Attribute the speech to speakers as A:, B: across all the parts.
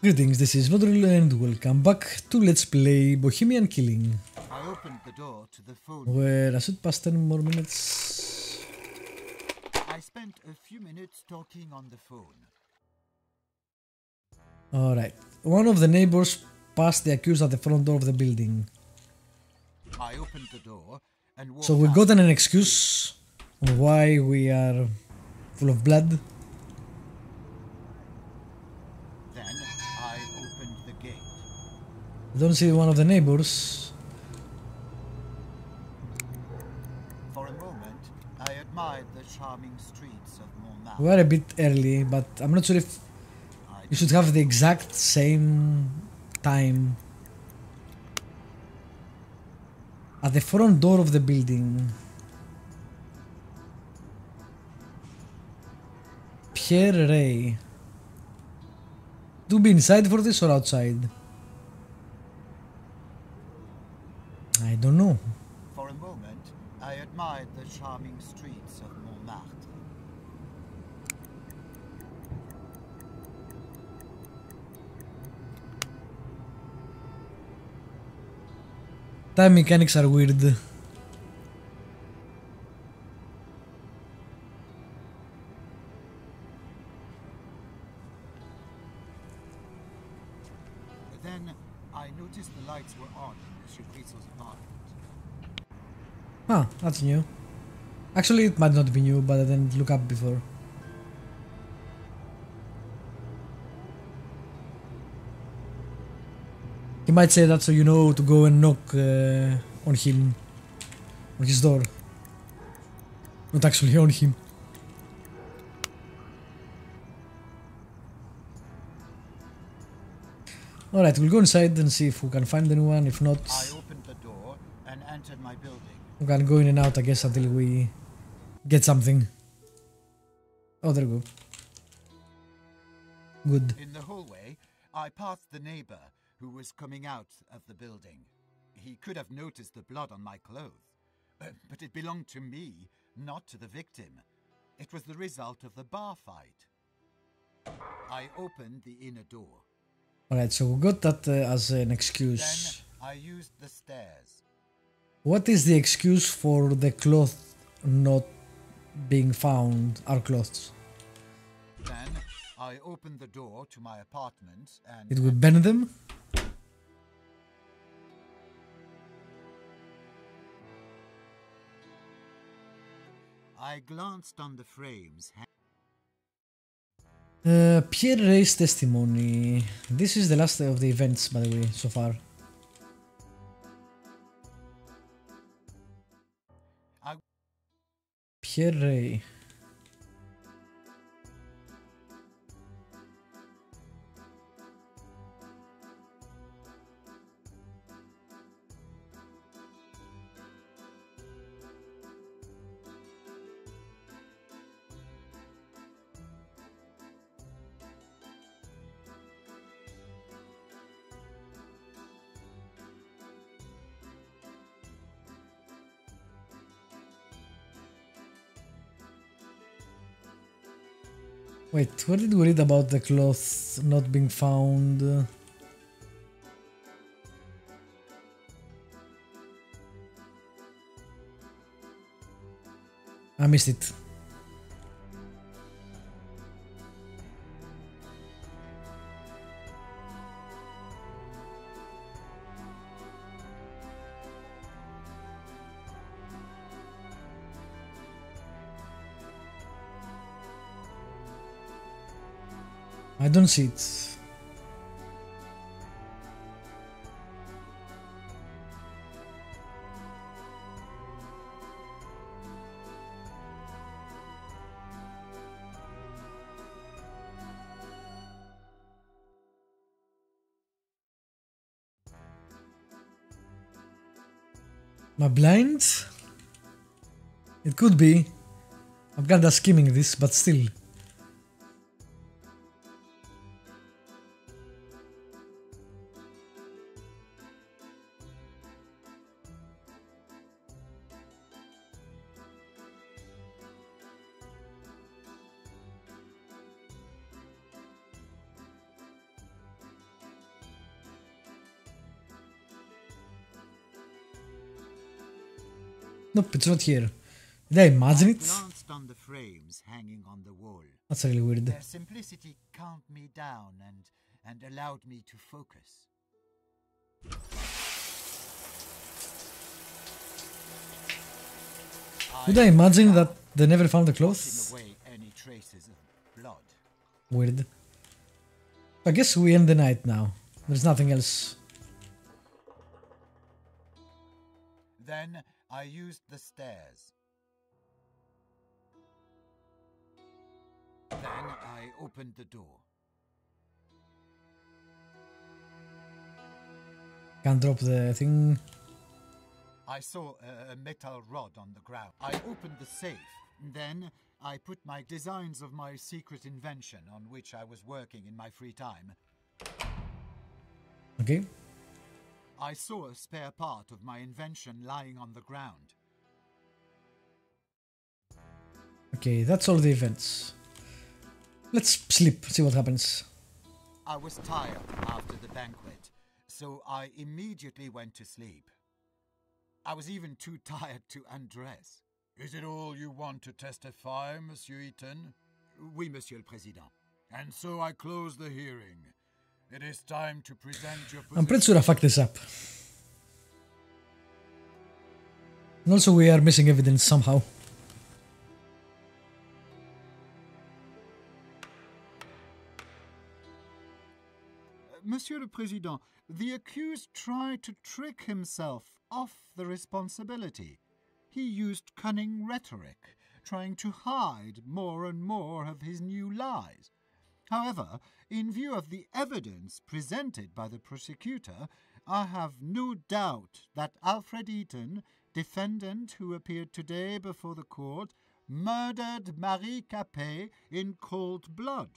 A: Greetings, this is Vlodril and welcome back to Let's Play Bohemian Killing.
B: I opened the door to the phone.
A: Where I should pass 10 more minutes.
B: I spent a few minutes talking on the phone.
A: Alright, one of the neighbors passed the accused at the front door of the building.
B: I opened the door and walked
A: So we
B: out.
A: got an excuse on why we are full of blood.
B: Then I opened the gate.
A: I don't see one of the neighbors.
B: For a moment, I admired the charming streets of Montmartre.
A: We are a bit early, but I'm not sure if you should have the exact same time at the front door of the building. Pierre Ray. Do be inside for this or outside? I don't know.
B: For a moment, I admired the charming streets of Montmartre.
A: Time mechanics are weird.
B: Then I noticed the lights were on in Monsieur Brisso's apartment.
A: Ah, that's new. Actually, it might not be new, but I didn't look up before. He might say that so you know to go and knock on him, on his door. Not actually on him. Alright, we'll go inside and see if we can find anyone. If not,
B: I opened the door and entered my building.
A: we can go in and out, I guess, until we get something. Oh, there we go. Good.
B: In the hallway, I passed the neighbor who was coming out of the building. He could have noticed the blood on my clothes, but it belonged to me, not to the victim. It was the result of the bar fight. I opened the inner door.
A: Alright, so we got that as an excuse.
B: Then I used the stairs.
A: What is the excuse for the cloth not being found? Our clothes.
B: Then I opened the door to my apartment and...
A: Did we bend them?
B: I glanced on the frames.
A: Pierre Ray's testimony. This is the last of the events, by the way, so far. Pierre Ray. Wait, where did we read about the cloth not being found? I missed it. I don't see it. Am I blind? It could be. I'm kinda skimming this, but still. Nope, it's not here. Did I imagine
B: I
A: it?
B: glanced on the frames hanging on the wall.
A: That's really weird.
B: Their simplicity calmed me down and allowed me to focus.
A: Would I imagine that they never found the
B: Washing
A: clothes?
B: away any traces of blood.
A: Weird. I guess we end the night now. There's nothing else.
B: Then I used the stairs. Then I opened the door.
A: Can't drop the thing.
B: I saw a metal rod on the ground. I opened the safe. Then I put my designs of my secret invention on which I was working in my free time.
A: Okay.
B: I saw a spare part of my invention lying on the ground.
A: Okay, that's all the events. Let's sleep, see what happens.
B: I was tired after the banquet, so I immediately went to sleep. I was even too tired to undress. Is it all you want to testify, Monsieur Eaton? Oui, Monsieur le Président. And so I close the hearing. It is time to present your position.
A: I'm pretty sure I fucked this up. And also we are missing evidence somehow.
B: Monsieur le Président, the accused tried to trick himself off the responsibility. He used cunning rhetoric, trying to hide more and more of his new lies. However, in view of the evidence presented by the prosecutor, I have no doubt that Alfred Eaton, defendant who appeared today before the court, murdered Marie Capet in cold blood.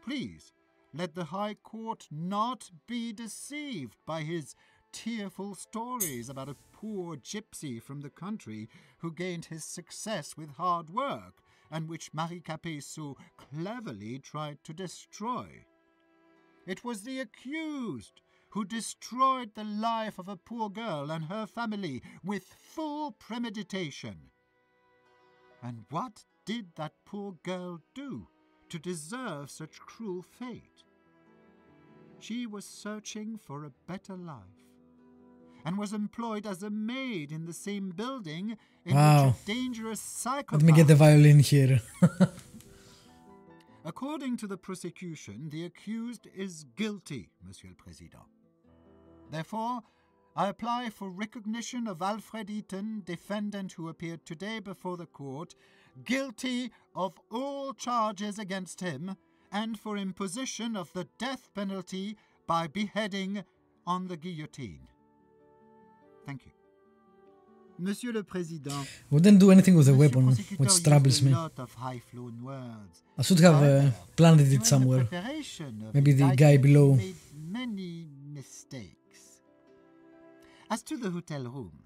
B: Please, let the High Court not be deceived by his tearful stories about a poor gypsy from the country who gained his success with hard work, and which Marie Capet so cleverly tried to destroy. It was the accused who destroyed the life of a poor girl and her family with full premeditation. And what did that poor girl do to deserve such cruel fate? She was searching for a better life, and was employed as a maid in the same building in which a dangerous psychopath...
A: Let me get the violin here.
B: According to the prosecution, the accused is guilty, Monsieur le Président. Therefore, I apply for recognition of Alfred Eaton, defendant who appeared today before the court, guilty of all charges against him, and for imposition of the death penalty by beheading on the guillotine. Thank you. Monsieur le Président,
A: Wouldn't do anything with a
B: Monsieur
A: weapon,
B: Prosecutor
A: which troubles
B: used a
A: me.
B: lot of high-flown words.
A: I should have
B: However,
A: planted
B: during
A: it
B: the
A: somewhere.
B: preparation of
A: Maybe
B: his
A: the guy
B: indictment, he
A: below.
B: made many mistakes. As to the hotel room,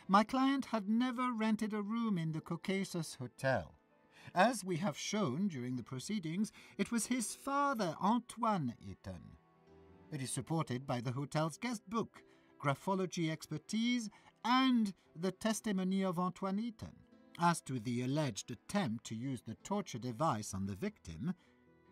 B: my client had never rented a room in the Caucasus Hotel. As we have shown during the proceedings, it was his father, Antoine Eaton. It is supported by the hotel's guest book, graphology expertise, and the testimony of Antoine Eaton. As to the alleged attempt to use the torture device on the victim,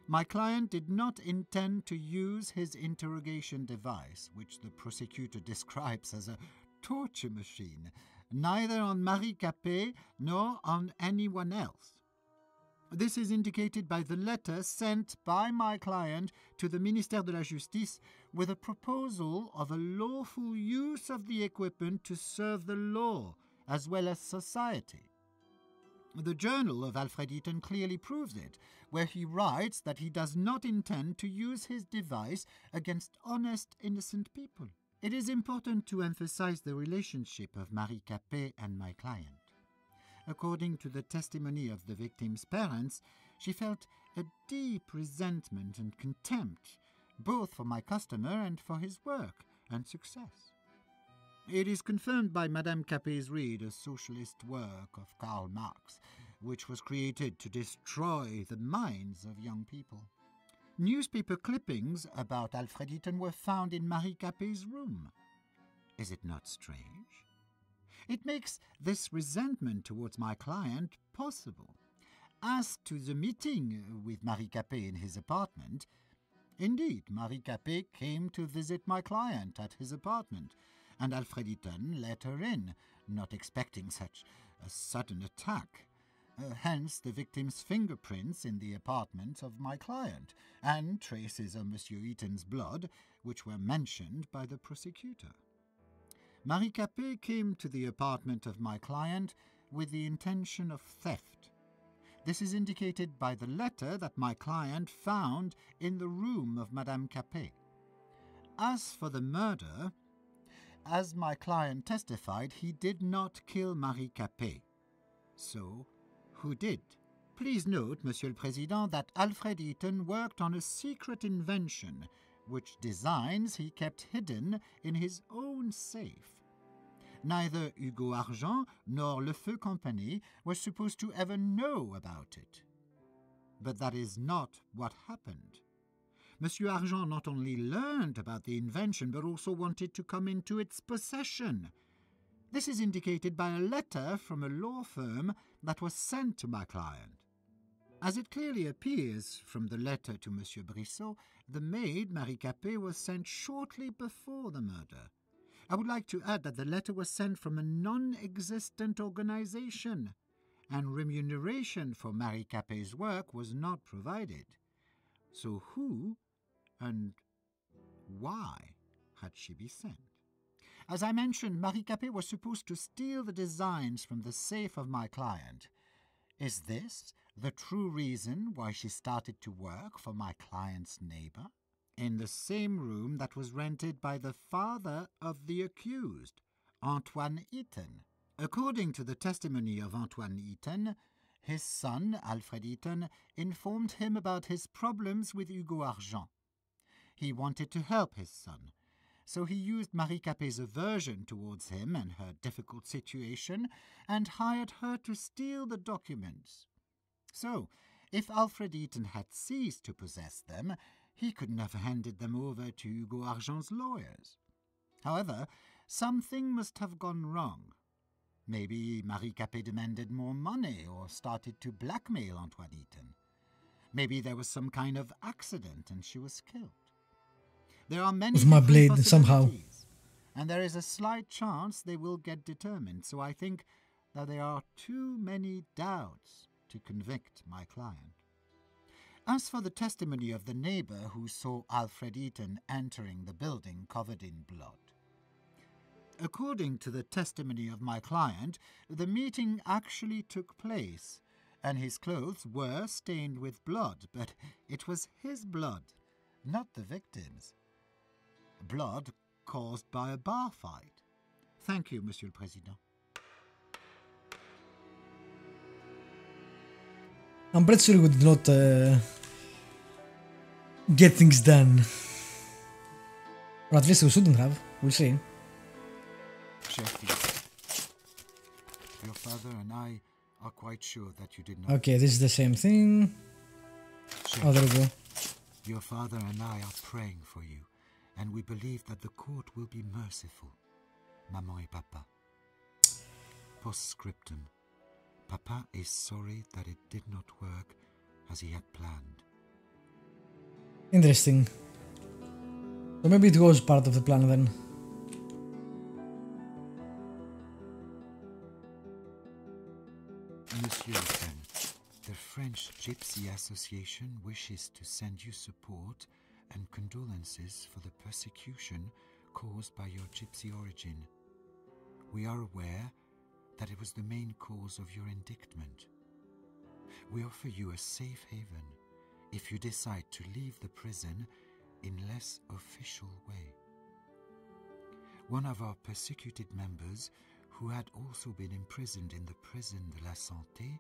B: my client did not intend to use his interrogation device, which the prosecutor describes as a torture machine, neither on Marie Capet nor on anyone else. This is indicated by the letter sent by my client to the Ministère de la Justice with a proposal of a lawful use of the equipment to serve the law as well as society. The journal of Alfred Eaton clearly proves it, where he writes that he does not intend to use his device against honest, innocent people. It is important to emphasize the relationship of Marie Capet and my client. According to the testimony of the victim's parents, she felt a deep resentment and contempt, both for my customer and for his work and success. It is confirmed by Madame Capet's read, a socialist work of Karl Marx, which was created to destroy the minds of young people. Newspaper clippings about Alfred Eaton were found in Marie Capet's room. Is it not strange? It makes this resentment towards my client possible. As to the meeting with Marie Capet in his apartment, indeed, Marie Capet came to visit my client at his apartment, and Alfred Eaton let her in, not expecting such a sudden attack. Hence the victim's fingerprints in the apartment of my client, and traces of Monsieur Eaton's blood, which were mentioned by the prosecutor. Marie Capet came to the apartment of my client with the intention of theft. This is indicated by the letter that my client found in the room of Madame Capet. As for the murder, as my client testified, he did not kill Marie Capet. So, who did? Please note, Monsieur le Président, that Alfred Eaton worked on a secret invention, which designs he kept hidden in his own safe. Neither Hugo Argent nor Le Feu Company were supposed to ever know about it. But that is not what happened. Monsieur Argent not only learned about the invention, but also wanted to come into its possession. This is indicated by a letter from a law firm that was sent to my client. As it clearly appears from the letter to Monsieur Brissot, the maid, Marie Capet, was sent shortly before the murder. I would like to add that the letter was sent from a non-existent organization, and remuneration for Marie Capet's work was not provided. So who and why had she been sent? As I mentioned, Marie Capet was supposed to steal the designs from the safe of my client. Is this the true reason why she started to work for my client's neighbor? In the same room that was rented by the father of the accused, Antoine Eaton. According to the testimony of Antoine Eaton, his son, Alfred Eaton, informed him about his problems with Hugo Argent. He wanted to help his son, so he used Marie Capet's aversion towards him and her difficult situation and hired her to steal the documents. So, if Alfred Eaton had ceased to possess them, he couldn't have handed them over to Hugo Argent's lawyers. However, something must have gone wrong. Maybe Marie Capet demanded more money or started to blackmail Antoine Eaton. Maybe there was some kind of accident and she was killed. There are many
A: with my blade somehow,
B: and there is a slight chance they will get determined, so I think that there are too many doubts to convict my client. As for the testimony of the neighbor who saw Alfred Eaton entering the building covered in blood, according to the testimony of my client, the meeting actually took place, and his clothes were stained with blood, but it was his blood, not the victim's. Blood caused by a bar fight. Thank you, Monsieur le Président.
A: I'm pretty sure we did not get things done. Or at least we shouldn't have. We'll see.
B: Sheffield, your father and I are quite sure that you did not...
A: Okay, this is the same thing. Oh, there we go.
B: Your father and I are praying for you, and we believe that the court will be merciful. Maman et Papa. Postscriptum. Papa is sorry that it did not work as he had planned.
A: Interesting. So maybe it was part of the plan then.
B: Monsieur Eaton, the French Gypsy Association wishes to send you support and condolences for the persecution caused by your gypsy origin. We are aware that it was the main cause of your indictment. We offer you a safe haven if you decide to leave the prison in less official way. One of our persecuted members, who had also been imprisoned in the prison de la Santé,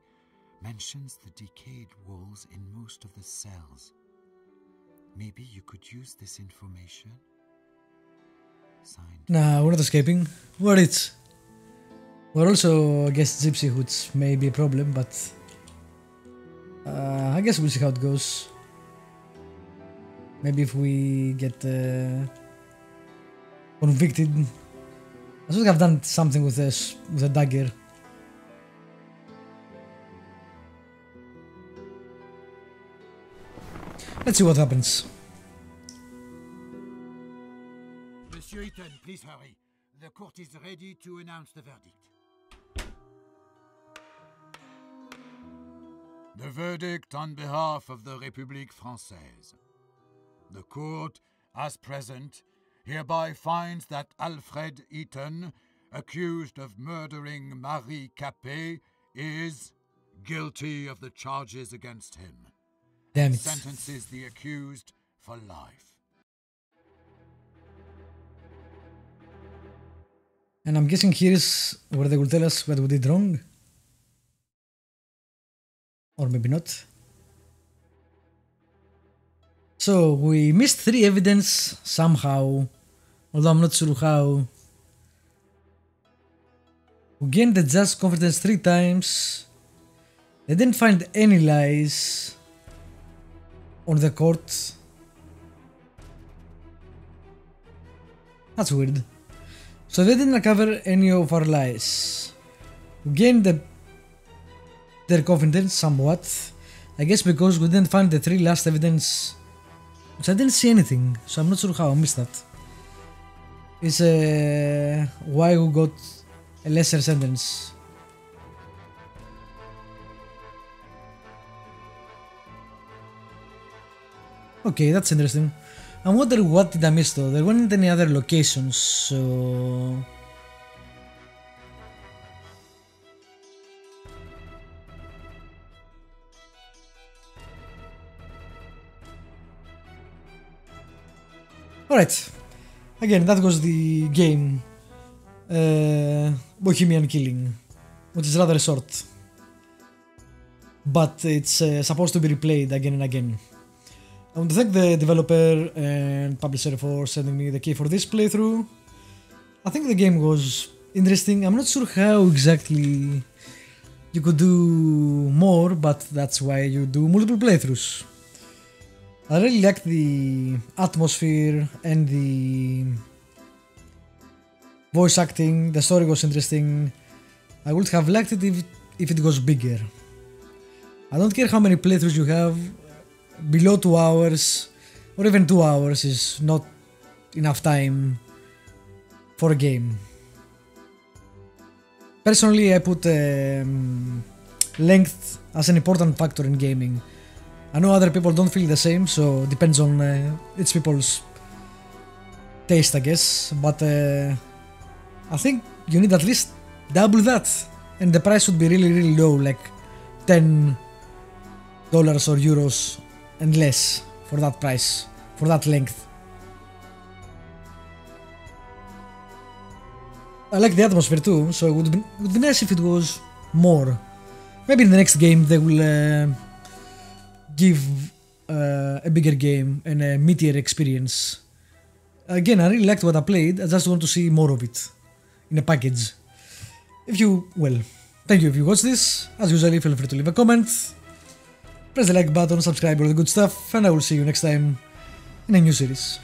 B: mentions the decayed walls in most of the cells. Maybe you could use this information? Signed.
A: Nah, we're not escaping. We're rich. We're also against Gypsy, which may be a problem, but I guess we'll see how it goes. Maybe if we get convicted, I should have done something with a dagger. Let's see what happens.
B: Monsieur Eaton, please hurry. The court is ready to announce the verdict. The verdict on behalf of the République Française. The court, as present, hereby finds that Alfred Eaton, accused of murdering Marie Capet, is guilty of the charges against him.
A: Damn it.
B: Sentences the accused for life.
A: And I'm guessing here is where they will tell us what we did wrong. Or maybe not. So we missed 3 evidence somehow, although I'm not sure how. We gained the judge's confidence 3 times. They didn't find any lies on the court. That's weird. So they didn't uncover any of our lies. We gained their confidence somewhat. I guess because we didn't find the 3 last evidence, which I didn't see anything, so I'm not sure how I missed that. Is why we got a lesser sentence. Okay, that's interesting. I wonder what did I miss though. There weren't any other locations, so... Alright, again, that was the game Bohemian Killing, which is rather short, but it's supposed to be replayed again and again. I want to thank the developer and publisher for sending me the key for this playthrough. I think the game was interesting. I'm not sure how exactly you could do more, but that's why you do multiple playthroughs. I really liked the atmosphere and the voice acting. The story was interesting. I would have liked it if it was bigger. I don't care how many playthroughs you have. Below 2 hours or even 2 hours is not enough time for a game. Personally, I put length as an important factor in gaming. I know other people don't feel the same, so it depends on each people's taste, I guess, but I think you need at least double that, and the price would be really low, like $10 or euros and less for that price, for that length. I like the atmosphere too, so it would be nice if it was more. Maybe in the next game they will give a bigger game and a meatier experience. Again, I really liked what I played, I just want to see more of it in a package. Thank you if you watched this. As usually, feel free to leave a comment, press the like button, subscribe, all the good stuff, and I will see you next time in a new series.